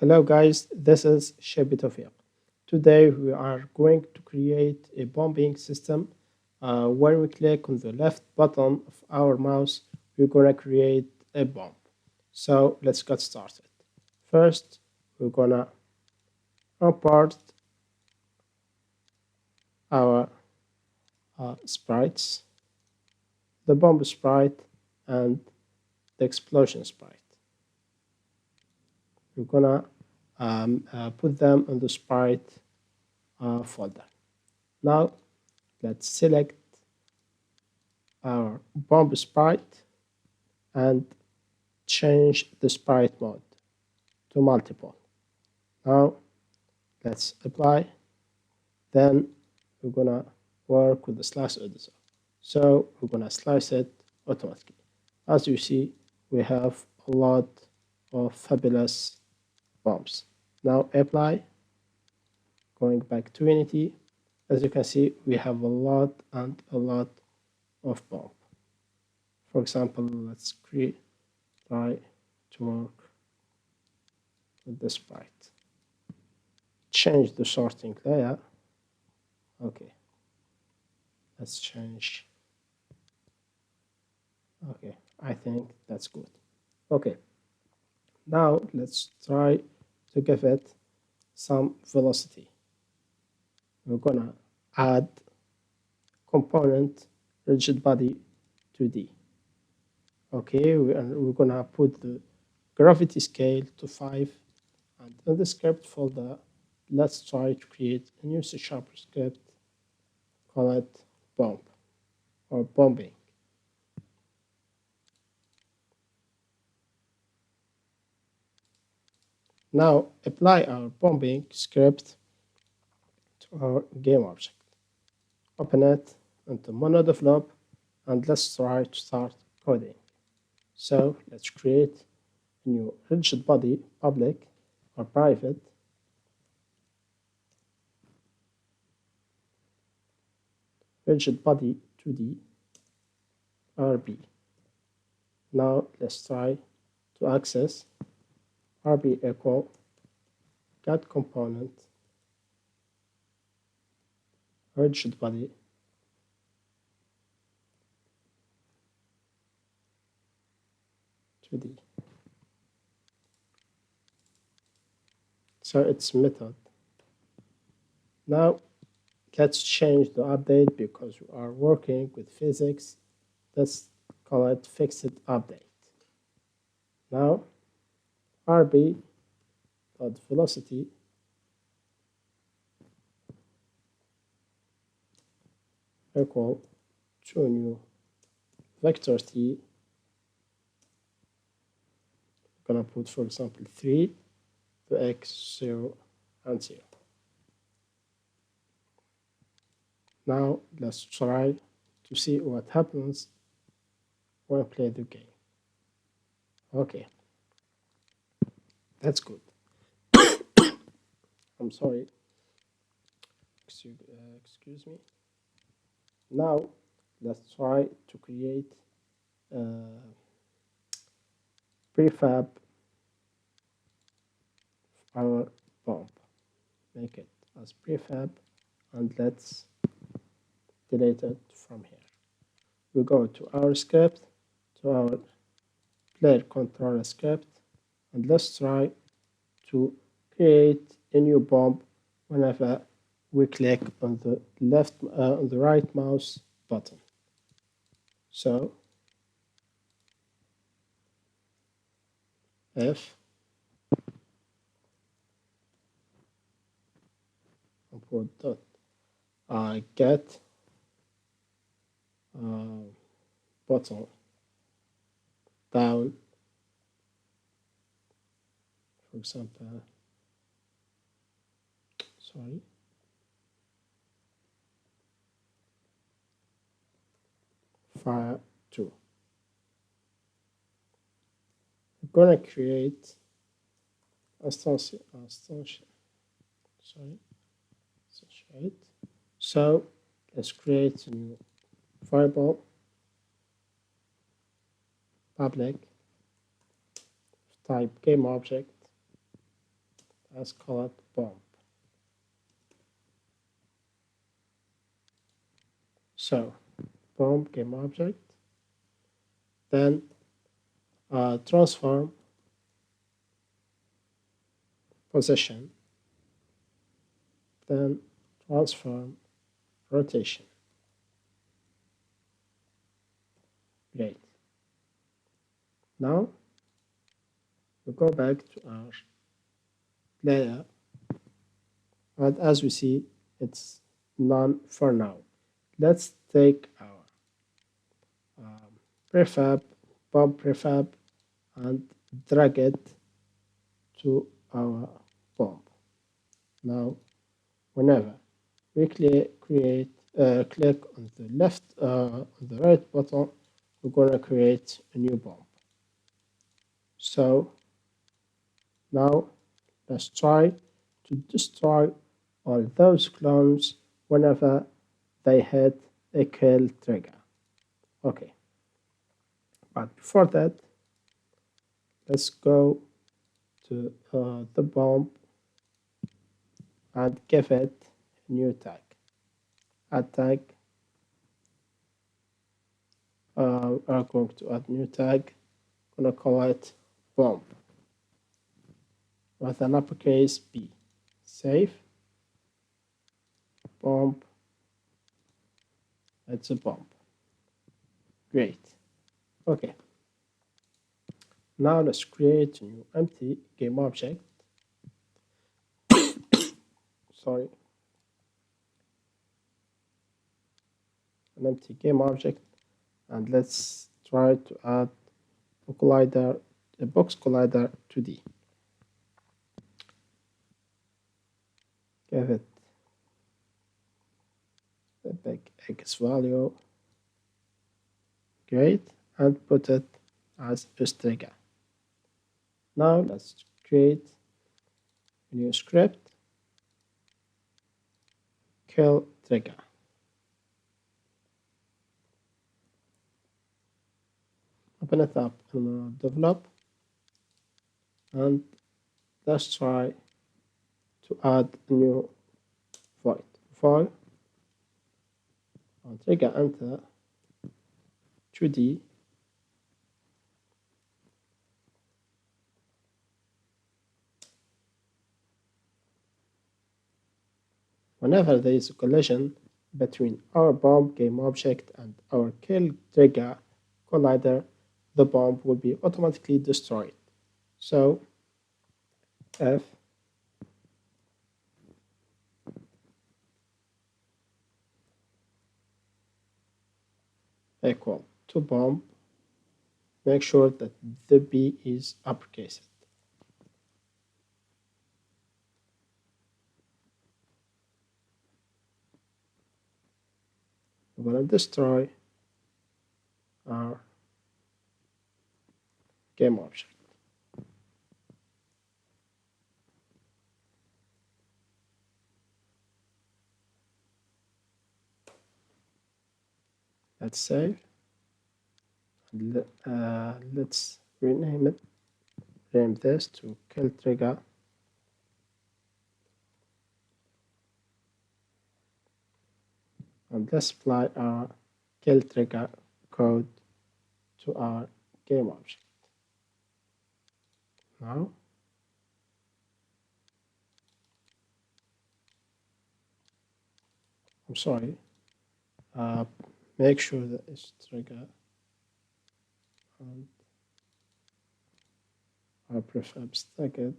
Hello guys, this is Shabi Tawfiq. Today we are going to create a bombing system. When we click on the left button of our mouse, we're gonna create a bomb. So let's get started. First, we're gonna import our sprites, the bomb sprite and the explosion sprite. We're gonna put them in the sprite folder. Now let's select our bomb sprite and change the sprite mode to multiple. Now let's apply. Then we're gonna work with the slice editor. So we're gonna slice it automatically. As you see, we have a lot of fabulous bombs. Now apply, going back to Unity. As you can see, we have a lot and a lot of bomb. For example, let's try to work with the sprite. Change the sorting layer. Okay, let's change. Okay, I think that's good. Okay, now let's try to give it some velocity. We're gonna add component rigid body 2D. Okay, we're gonna put the gravity scale to 5, and in the script folder, let's try to create a new C# script, call it bomb or bombing. Now apply our bombing script to our game object. Open it into MonoDevelop and let's try to start coding. So let's create a new rigid body public or private. Rigid body 2D RB. Now let's try to access RB equal get component rigid body to D. So it's method. Now let's change the update because we are working with physics. Let's call it fixed update. Now RB dot velocity equal to new vector t. I'm gonna put, for example, 3 to x 0 and 0. Now let's try to see what happens when I play the game. Okay, that's good. I'm sorry. Excuse me. Now let's try to create prefab our bomb. Make it as prefab and let's delete it from here. We go to our script, to our player controller script, and let's try to create a new bomb whenever we click on the on the right mouse button. So if import dot I get button down, for example, sorry, fire 2. We're gonna create instantiate. So let's create a new variable public type game object Let's call it bomb. So bomb game object, then transform position, then transform rotation. Great. Now we go back to our layer, and as we see, it's none for now. Let's take our prefab, bomb prefab, and drag it to our bomb. Now, whenever we click on the left, on the right button, we're going to create a new bomb. So now let's try to destroy all those clones whenever they hit a kill trigger. Okay, but before that, let's go to the bomb and give it a new tag. Add tag. We're going to add new tag. Gonna call it bomb with an uppercase B. Save. Bomb. It's a bomb. Great. Okay. Now let's create a new empty game object. Sorry. An empty game object, and let's try to add a collider, a box collider 2D. Give it a big X value. Great, and put it as a trigger. Now let's create a new script, kill trigger. Open it up in develop, and let's try to add a new void and trigger enter 2D. Whenever there is a collision between our bomb game object and our kill trigger collider, the bomb will be automatically destroyed. So if equal to bomb, make sure that the B is uppercased. We're going to destroy our game object. Let's save. Let's rename it. Rename this to kill trigger. And let's apply our kill trigger code to our game object. Now, I'm sorry, make sure that it's trigger and our prefab stacked.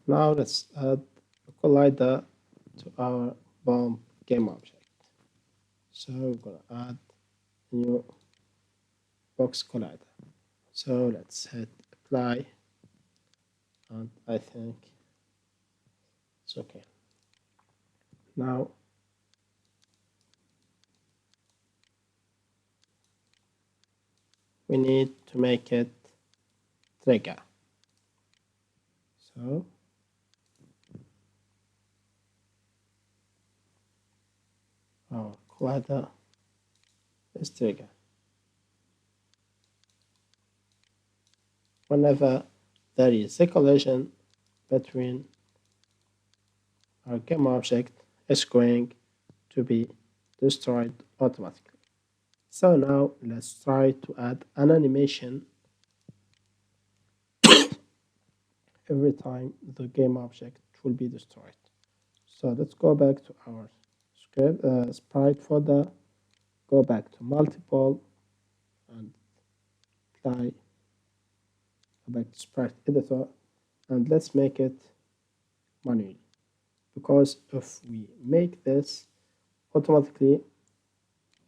Now let's add a collider to our bomb game object. So we're going to add a new box collider. So let's hit apply, and I think it's okay. Now we need to make it trigger. So apply this trigger. Whenever there is a collision between our game object, it's going to be destroyed automatically. So now let's try to add an animation every time the game object will be destroyed. So let's go back to our script sprite folder, go back to multiple and apply back to sprite editor, and let's make it manually, because if we make this automatically,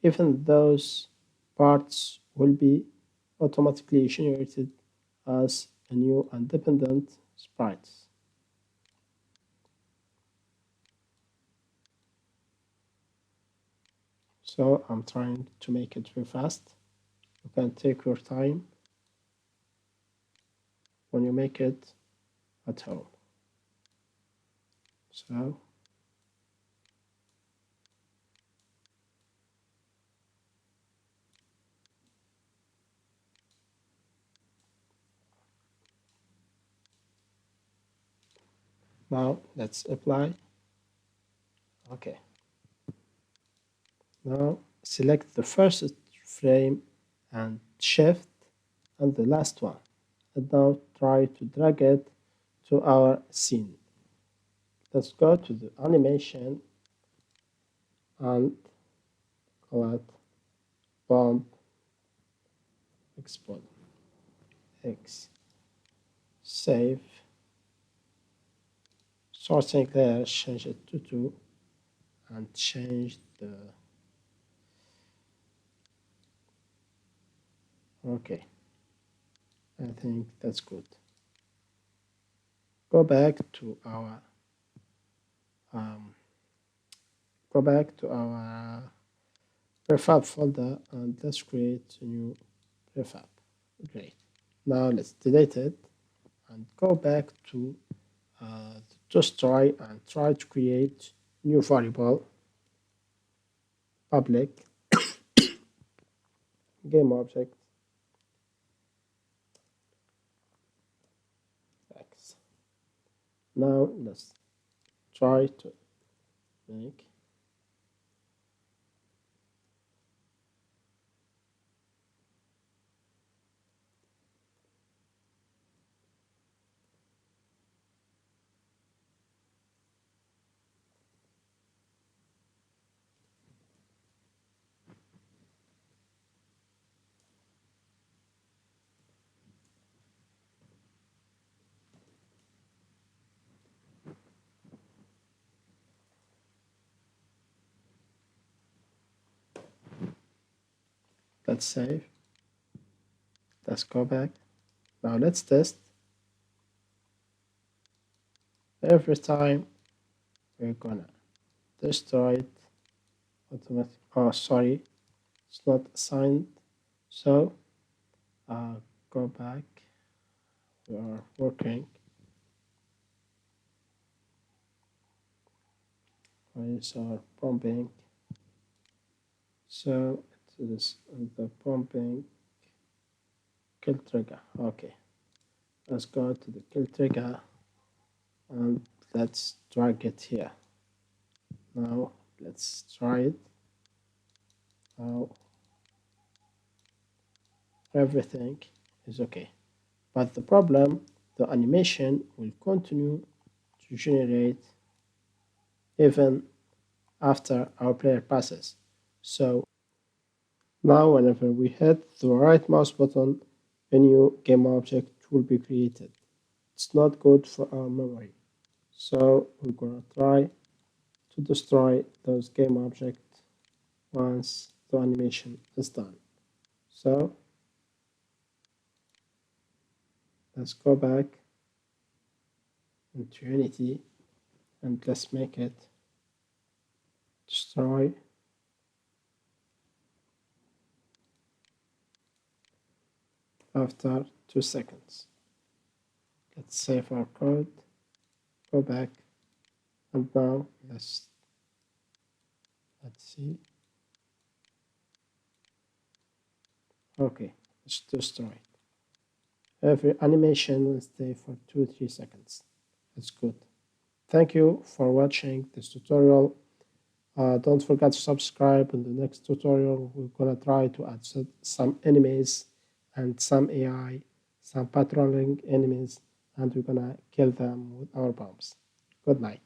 even those parts will be automatically generated as a new independent sprites. So I'm trying to make it very fast. You can take your time when you make it at home. So now let's apply. Okay. Now select the first frame and shift and the last one. And now try to drag it to our scene. Let's go to the animation and call it bomb explode. X. Save. Sorting layer, change it to 2 and change the. Okay. I think that's good. Go back to our prefab folder and let's create a new prefab. Great. Now let's delete it and go back to just try and try to create new variable public game object X. Now let's try to make let's save. Let's go back. Now let's test. Every time we're gonna destroy it automatic. Oh, sorry, it's not assigned. So go back. We are working. Where is our pumping? So it is the pumping kill trigger. Okay, let's go to the kill trigger and let's drag it here. Now let's try it. Now everything is okay, but the problem, the animation will continue to generate even after our player passes. So now whenever we hit the right mouse button, a new game object will be created. It's not good for our memory. So we're gonna try to destroy those game objects once the animation is done. So let's go back into Unity and let's make it destroy after 2 seconds. Let's save our code, go back, and now let's see. Okay, let's destroy it. Every animation will stay for 2-3 seconds. That's good. Thank you for watching this tutorial. Don't forget to subscribe. In the next tutorial, we're gonna try to add some enemies and some AI, some patrolling enemies, and we're gonna kill them with our bombs. Good night.